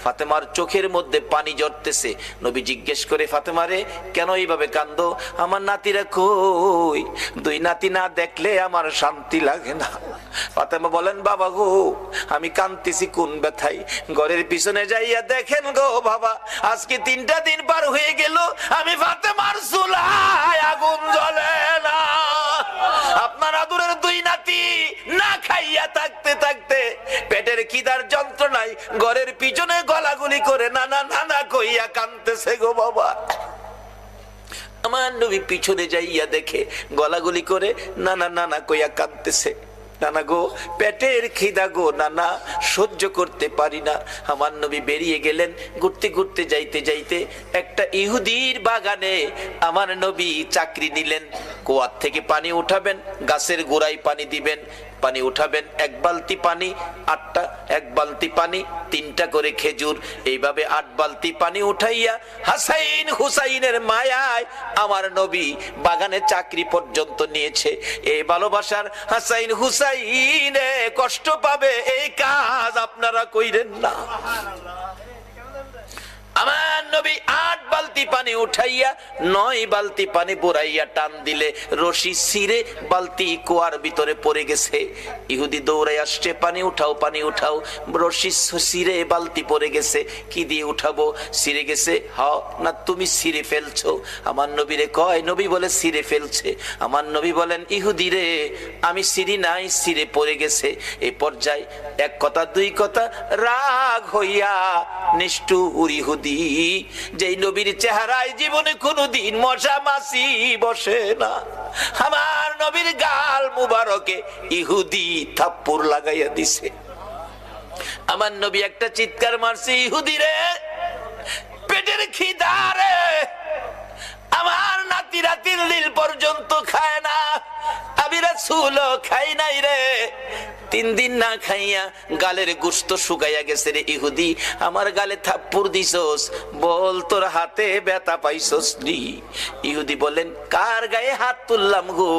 ফাতেমার চোখের মধ্যে পানি ঝরতেছে। নবী জিজ্ঞেস করে, ফাতেমা রে, কেন এইভাবে কান্দো? আমার নাতিরা কই? দুই নাতি না দেখলে আমার শান্তি লাগে না। ফাতেমা বলেন, বাবা গো, আমি কাঁদতেছি কোন ব্যথায়? ঘরের পিছনে যাইয়া দেখেন গো বাবা, আজকে 3টা দিন পার হয়ে গেল, আমি ফাতেমার চুলায় আগুন জ্বলে না। আপনার আদরের দুই নাতি না খাইয়া থাকতে থাকতে পেটের খিদার যন্ত্রণায় ঘরের পিছনে গলাগুলি করে নানা নানা কইয়া কাঁদতেছে গো বাবা। আমার নবী পিছনে যাইয়া দেখে গলাগুলি করে নানা নানা কইয়া কাঁদতেছে। নানা গো, পেটের খিদা গো নানা, সহ্য করতে পারি না। আমার নবী বেরিয়ে গেলেন। ঘুরতে ঘুরতে যাইতে যাইতে একটা ইহুদির বাগানে আমার নবী চাকরি নিলেন। কুয়ার থেকে পানি উঠাবেন, গাছের গোড়ায় পানি দিবেন, পানি উঠাবেন, 1 বালতি পানি 8টা, 1 বালতি পানি 3টা করে খেজুর, এইভাবে 8 বালতি পানি উঠাইয়া হাসাইন হুসাইনের মায়ায় আমার নবী বাগানে চাকরি পর্যন্ত নিয়েছে। এই ভালোবাসার হাসাইন হুসাইনে কষ্ট পাবে, এই কাজ আপনারা কইরেন না। আমার নবী 8 বালতি পানি উঠাইয়া 9 বালতি পানি বুড়াইয়া টান দিলে রশি ছিঁড়ে বালতি কুয়ার ভিতরে পড়ে গেছে। ইহুদি দৌড়াই আসছে, পানি উঠাও পানি উঠাও। রশি ছিঁড়ে বালতি পড়ে গেছে, কি দিয়ে উঠাবো? ছিঁড়ে গেছে। হ্যাঁ না, তুমি ছিঁড়ে ফেলছো? আমার নবীরে কয়, নবী বলে ছিঁড়ে ফেলছে। আমার নবী বলেন, ইহুদি রে, আমি ছিঁড়ি নাই, ছিঁড়ে পড়ে গেছে। এই পর্যায়ে 1 কথা 2 কথা রাগ হইয়া নিষ্ঠুর ইহুদি, যেই নবীর চেহারায় জীবনে কোনদিন মশা মাছি বসে না, আমার নবীর গাল মুবারকে ইহুদি থাপ্পড় লাগাইয়া দিছে। আমার নবী একটা চিৎকার মারছে, ইহুদি রে, পেটের খিদা রে, আমার নাতি রাতির নীল পর্যন্ত খায় না, আমি রাসূলও খাই নাই রে। 3 দিন না খাইয়া গালের গোশত শুকাইয়া গেছে রে ইহুদি, আমার গালে থাপ্পড় দিছস, বল তোর হাতে ব্যথা পাইছস নি? ইহুদি বলেন, কার গায়ে হাত তুললাম গো?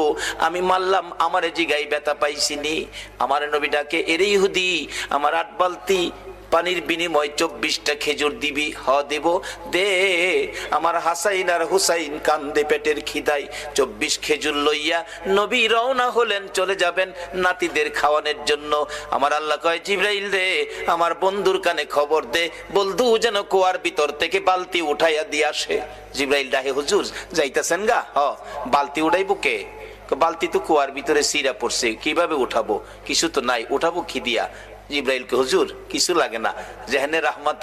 আমি মারলাম, আমারে জিগাই ব্যথা পাইছিনি? আমার নবী ডাকে, এরে ইহুদি, আমার 8 বালতি পানির বিনিময় 24টা খেজুর দিবি? হ দেব, দে। আমার হাসাইন আর হুসাইন কান্দে পেটের খিদায়। 24 খেজুর লইয়া নবী রওনা হলেন, চলে যাবেন নাতিদের খাওয়ানোর জন্য। আমার আল্লাহ কয়, জিবরাইল রে, আমার বন্ধুর কানে খবর দে, বন্ধু যেন কুয়ার ভিতর থেকে বালতি উঠাইয়া দিয়ে আসে। জিবরাইল ডাহে, হুজুর যাইতেছেন গা? হ। বালতি উঠাইবো কে? বালতি তো কুয়ার ভিতরে সিরা পড়ছে, কিভাবে উঠাবো? কিছু তো নাই, উঠাবো কি দিয়া? জিবরাইলকে, হুজুর কিছু লাগে না, যেখানে রাহমাত